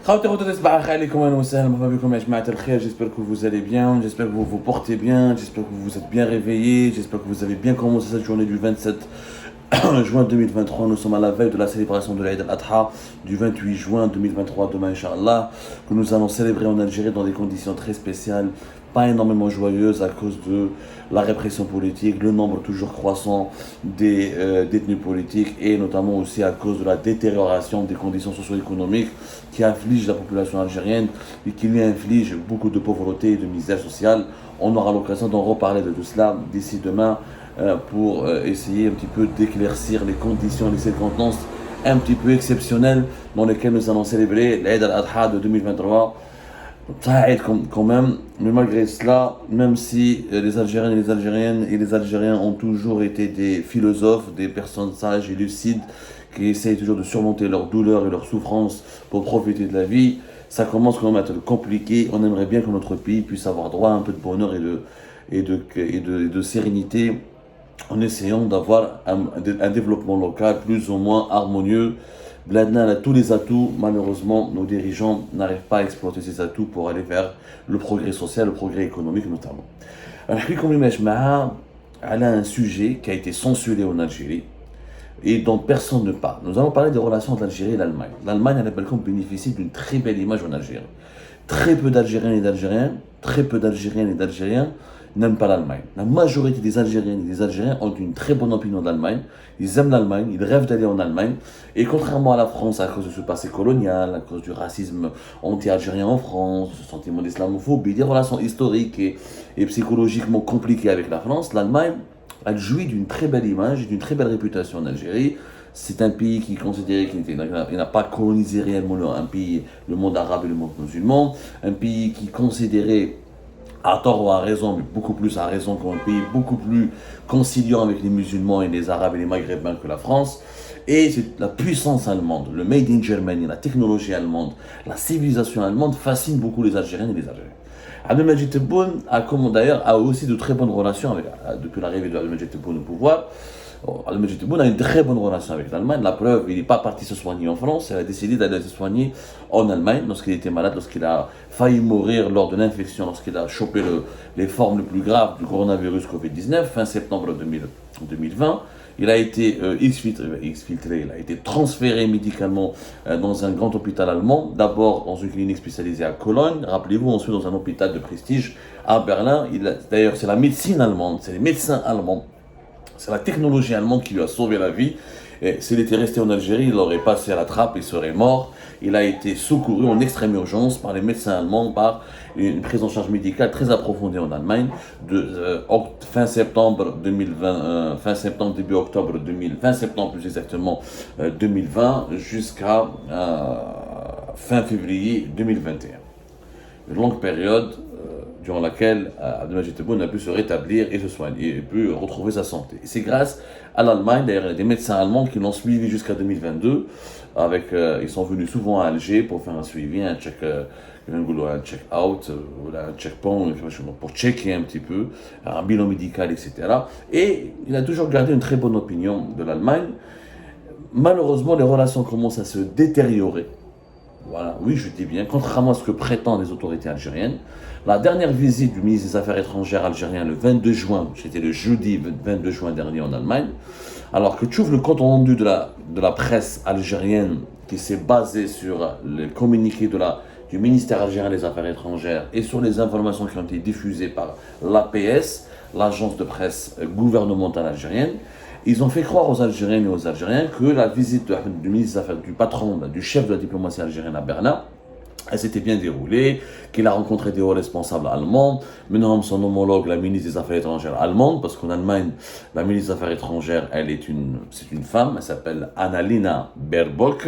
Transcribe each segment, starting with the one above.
J'espère que vous allez bien, j'espère que vous vous portez bien, j'espère que vous vous êtes bien réveillés, j'espère que vous avez bien commencé cette journée du 27 juin 2023. Nous sommes à la veille de la célébration de l'Aïd al-Adha du 28 juin 2023, demain Inch'Allah, que nous allons célébrer en Algérie dans des conditions très spéciales, pas énormément joyeuses à cause de la répression politique, le nombre toujours croissant des détenus politiques et notamment aussi à cause de la détérioration des conditions socio-économiques qui affligent la population algérienne et qui lui inflige beaucoup de pauvreté et de misère sociale. On aura l'occasion d'en reparler de tout cela d'ici demain pour essayer un petit peu d'éclaircir les conditions, les circonstances un petit peu exceptionnelles dans lesquelles nous allons célébrer l'Aïd al-Adha de 2023. Ça aide quand même, mais malgré cela, même si les Algériennes et les Algériennes et les Algériens ont toujours été des philosophes, des personnes sages et lucides qui essayent toujours de surmonter leurs douleurs et leurs souffrances pour profiter de la vie, ça commence quand même à être compliqué. On aimerait bien que notre pays puisse avoir droit à un peu de bonheur et de sérénité en essayant d'avoir un développement local plus ou moins harmonieux. Bladna a tous les atouts, malheureusement, nos dirigeants n'arrivent pas à exploiter ces atouts pour aller vers le progrès social, le progrès économique notamment. Alors, elle a un sujet qui a été censuré en Algérie et dont personne ne parle. Nous allons parler des relations entre l'Algérie et l'Allemagne. L'Allemagne, elle bénéficie d'une très belle image en Algérie. Très peu d'Algériens et d'Algériens, très peu d'Algériennes et d'Algériens n'aiment pas l'Allemagne. La majorité des Algériennes et des Algériens ont une très bonne opinion d'Allemagne. Ils aiment l'Allemagne, ils rêvent d'aller en Allemagne. Et contrairement à la France, à cause de ce passé colonial, à cause du racisme anti-algérien en France, du sentiment d'islamophobie, des relations historiques et psychologiquement compliquées avec la France, l'Allemagne, elle jouit d'une très belle image, d'une très belle réputation en Algérie. C'est un pays qui est considéré qu'il n'a pas colonisé réellement un pays, le monde arabe et le monde musulman. Un pays qui est considéré, à tort ou à raison, mais beaucoup plus à raison, comme un pays beaucoup plus conciliant avec les musulmans et les arabes et les maghrébins que la France. Et c'est la puissance allemande, le made in Germany, la technologie allemande, la civilisation allemande fascine beaucoup les Algériens et les Algériens. Abdelmadjid Tebboune a aussi de très bonnes relations depuis l'arrivée d'Abdelmadjid Tebboune au pouvoir. Abdelmadjid Tebboune a une très bonne relation avec l'Allemagne. La preuve, il n'est pas parti se soigner en France, il a décidé d'aller se soigner en Allemagne lorsqu'il était malade, lorsqu'il a failli mourir lors de l'infection, lorsqu'il a chopé les formes les plus graves du coronavirus Covid-19, fin septembre 2020. Il a été exfiltré, il a été transféré médicalement dans un grand hôpital allemand, d'abord dans une clinique spécialisée à Cologne, rappelez-vous, ensuite dans un hôpital de prestige à Berlin. D'ailleurs, c'est la médecine allemande, c'est les médecins allemands, c'est la technologie allemande qui lui a sauvé la vie. Et s'il était resté en Algérie, il aurait passé à la trappe, il serait mort. Il a été secouru en extrême urgence par les médecins allemands, par une prise en charge médicale très approfondie en Allemagne, de fin septembre 2020, fin septembre, début octobre 2020, fin septembre plus exactement 2020, jusqu'à fin février 2021. Une longue période durant laquelle Abdelmadjid Tebboune a pu se rétablir et se soigner, et pu retrouver sa santé. Et c'est grâce à l'Allemagne, d'ailleurs, il y a des médecins allemands qui l'ont suivi jusqu'à 2022. Ils sont venus souvent à Alger pour faire un suivi, un check-out, un checkpoint, pour checker un petit peu, un bilan médical, etc. Et il a toujours gardé une très bonne opinion de l'Allemagne. Malheureusement, les relations commencent à se détériorer. Voilà, oui, je dis bien, contrairement à ce que prétendent les autorités algériennes. La dernière visite du ministre des Affaires étrangères algérien le 22 juin, c'était le jeudi 22 juin dernier en Allemagne, alors que tu ouvres le compte rendu de la presse algérienne qui s'est basé sur le communiqué du ministère algérien des Affaires étrangères et sur les informations qui ont été diffusées par l'APS, l'agence de presse gouvernementale algérienne. Ils ont fait croire aux Algériennes et aux Algériens que la visite du ministre des Affaires, du patron, du chef de la diplomatie algérienne à Berlin, elle s'était bien déroulée, qu'il a rencontré des hauts responsables allemands, maintenant son homologue, la ministre des Affaires étrangères allemande, parce qu'en Allemagne, la ministre des Affaires étrangères, c'est une femme, elle s'appelle Annalena Baerbock,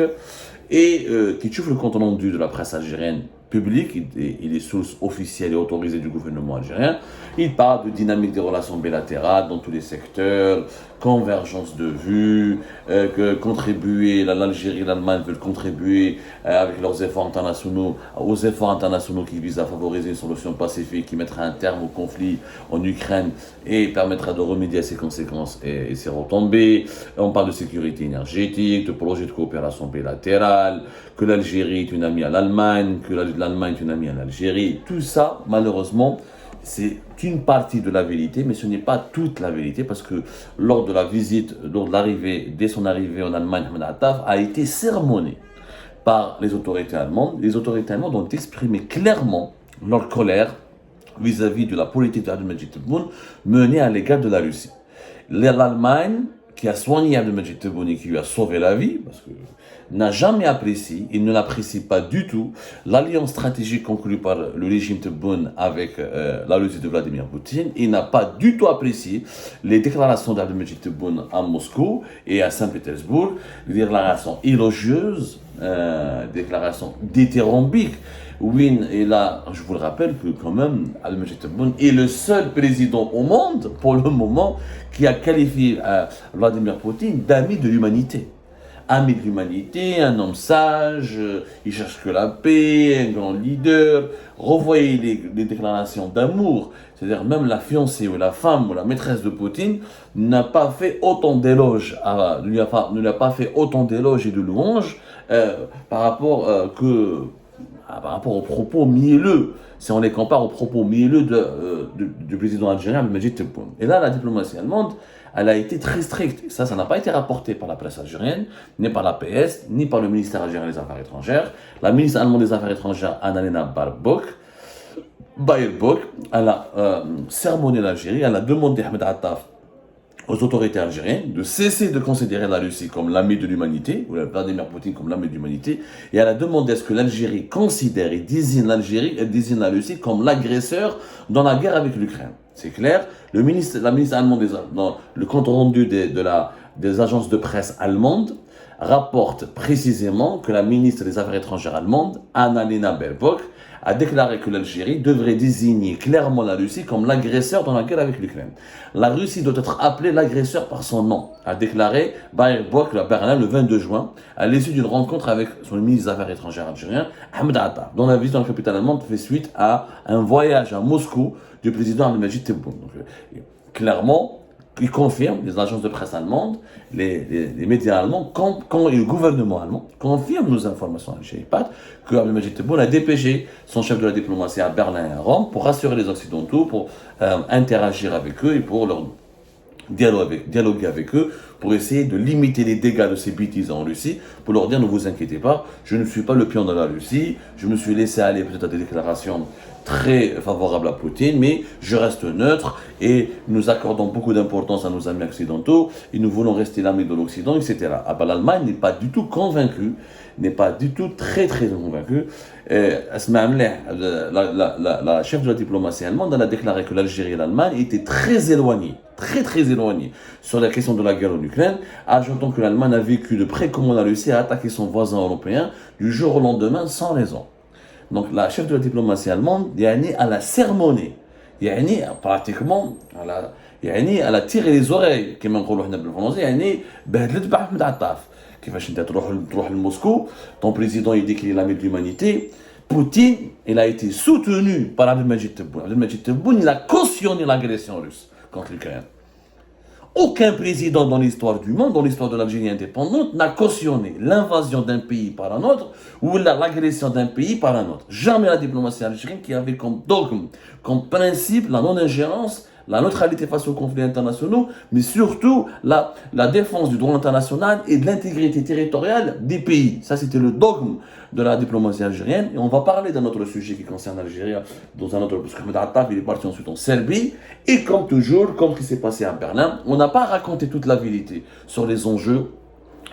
et qui trouve le compte rendu de la presse algérienne publique et les sources officielles et autorisées du gouvernement algérien. Il parle de dynamique des relations bilatérales dans tous les secteurs, convergence de vues, que contribuer, l'Algérie et l'Allemagne veulent contribuer avec leurs efforts internationaux, aux efforts internationaux qui visent à favoriser une solution pacifique qui mettra un terme au conflit en Ukraine et permettra de remédier à ses conséquences et ses retombées. On parle de sécurité énergétique, de projets de coopération bilatérale, que l'Algérie est une amie à l'Allemagne, que l'Allemagne est une amie à l'Algérie. Tout ça, malheureusement, c'est une partie de la vérité, mais ce n'est pas toute la vérité, parce que lors de la visite, lors de l'arrivée, dès son arrivée en Allemagne, Ahmed Attaf a été sermonné par les autorités allemandes. Les autorités allemandes ont exprimé clairement leur colère vis-à-vis de la politique d'Abdelmajid Tebboune menée à l'égard de la Russie. L'Allemagne, qui a soigné Abdelmajid Tebboune et qui lui a sauvé la vie, parce que n'a jamais apprécié, il ne l'apprécie pas du tout, l'alliance stratégique conclue par le régime Tebboune avec la Russie de Vladimir Poutine. Il n'a pas du tout apprécié les déclarations d'Abdelmajid Tebboune à Moscou et à Saint-Pétersbourg, des déclarations élogieuses, déclarations dithyrambiques. Oui, et là, je vous le rappelle que quand même, Abdelmajid Tebboune est le seul président au monde, pour le moment, qui a qualifié Vladimir Poutine d'ami de l'humanité. Ami de l'humanité, un homme sage, il cherche que la paix, un grand leader. Revoyez les déclarations d'amour, c'est-à-dire même la fiancée ou la femme ou la maîtresse de Poutine n'a pas fait autant d'éloges, ne lui a pas fait autant d'éloges et de louanges par rapport aux propos mielleux, si on les compare aux propos mielleux du président algérien Abdelmajid Tebboune. Et là, la diplomatie allemande, elle a été très stricte. Ça n'a pas été rapporté par la presse algérienne, ni par la PS, ni par le ministère algérien des Affaires étrangères. La ministre allemande des Affaires étrangères, Annalena Baerbock, elle a sermonné l'Algérie, elle a demandé à Ahmed Attaf, aux autorités algériennes, de cesser de considérer la Russie comme l'ami de l'humanité, ou Vladimir Poutine comme l'ami de l'humanité, et elle a demandé à ce que l'Algérie considère et désigne la Russie comme l'agresseur dans la guerre avec l'Ukraine. C'est clair. La ministre allemande, dans le compte rendu des agences de presse allemandes, rapporte précisément que la ministre des Affaires étrangères allemande, Annalena Baerbock, a déclaré que l'Algérie devrait désigner clairement la Russie comme l'agresseur dans la guerre avec l'Ukraine. La Russie doit être appelée l'agresseur par son nom, a déclaré Baerbock à Berlin le 22 juin, à l'issue d'une rencontre avec son ministre des Affaires étrangères algérien, Ahmed Attaf, dont la visite dans la capitale allemande fait suite à un voyage à Moscou du président Abdelmajid Tebboune. Donc, clairement, il confirme, les agences de presse allemandes, les médias allemands, et le gouvernement allemand confirment nos informations à l'État que Abdelmajid Tebboune a dépêché son chef de la diplomatie à Berlin et à Rome pour rassurer les Occidentaux, pour interagir avec eux et pour leur dialoguer avec eux, pour essayer de limiter les dégâts de ces bêtises en Russie, pour leur dire ne vous inquiétez pas, je ne suis pas le pion de la Russie, je me suis laissé aller peut-être à des déclarations très favorables à Poutine, mais je reste neutre et nous accordons beaucoup d'importance à nos amis occidentaux et nous voulons rester l'ami de l'Occident, etc. Ah ben, l'Allemagne n'est pas du tout convaincue, n'est pas du tout très convaincue. La chef de la diplomatie allemande, elle a déclaré que l'Algérie et l'Allemagne étaient très éloignées sur la question de la guerre en Ukraine, ajoutant que l'Allemagne a vécu de près comment la Russie a attaqué son voisin européen du jour au lendemain sans raison. Donc la chef de la diplomatie allemande, elle a sermonné, pratiquement, elle a tiré les oreilles, كما نقولوا حنا بالفرنسي, بهدلت بأحمد عطاف. كيفاش انت تروح لمoscou, ton président il dit qu'il est l'ami de l'humanité. Poutine, il a été soutenu par Abdelmajid Tebboune. Abdelmajid Tebboune, il a cautionné l'agression russe contre l'Ukraine. Aucun président dans l'histoire du monde, dans l'histoire de l'Algérie indépendante, n'a cautionné l'invasion d'un pays par un autre ou l'agression d'un pays par un autre. Jamais la diplomatie algérienne qui avait comme dogme, comme principe la non-ingérence, la neutralité face aux conflits internationaux, mais surtout la défense du droit international et de l'intégrité territoriale des pays. Ça, c'était le dogme de la diplomatie algérienne. Et on va parler d'un autre sujet qui concerne l'Algérie, dans un autre, parce qu'Ahmed Attaf, il est parti ensuite en Serbie. Et comme toujours, comme ce qui s'est passé à Berlin, on n'a pas raconté toute la vérité sur les enjeux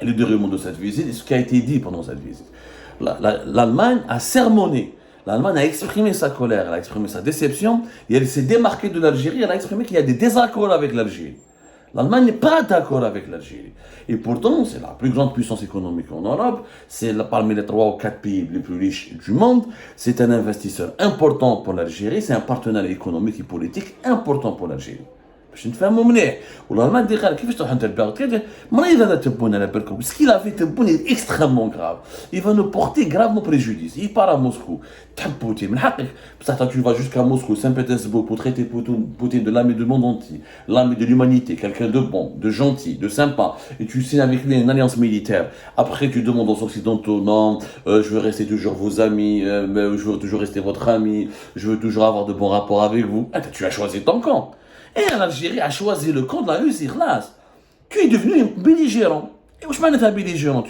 et le déroulement de cette visite et ce qui a été dit pendant cette visite. L'Allemagne a sermonné. L'Allemagne a exprimé sa colère, elle a exprimé sa déception, et elle s'est démarquée de l'Algérie, elle a exprimé qu'il y a des désaccords avec l'Algérie. L'Allemagne n'est pas d'accord avec l'Algérie. Et pourtant, c'est la plus grande puissance économique en Europe, c'est parmi les 3 ou 4 pays les plus riches du monde, c'est un investisseur important pour l'Algérie, c'est un partenaire économique et politique important pour l'Algérie. باش نتفاهموا مليح والالمان دي قال كيفاش تروح انت البلاد كذا مريض هذا تبون على بالكم سكي لا في تبون اكستريمون غراف il va nous porter gravement préjudice il part à Moscou تحب بوتين من حقك بصح tu vas jusqu'à Moscou Saint-Pétersbourg pour traiter Poutine de l'ami du monde entier l'ami de l'humanité quelqu'un de bon de gentil de sympa et tu signes avec lui une alliance militaire après tu demandes aux occidentaux non je veux rester toujours vos amis je veux toujours rester votre ami je veux toujours avoir de bons rapports avec vous tu as choisi ton camp. Et l'Algérie a choisi le camp de la Russie, tu es devenu un belligérant. Et où je m'en belligérant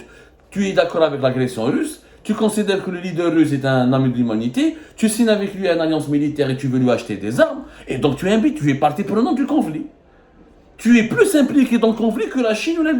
tu es d'accord avec l'agression russe, tu considères que le leader russe est un ami de l'humanité, tu signes avec lui une alliance militaire et tu veux lui acheter des armes, et donc tu es partie prenante du conflit. Tu es plus impliqué dans le conflit que la Chine ou la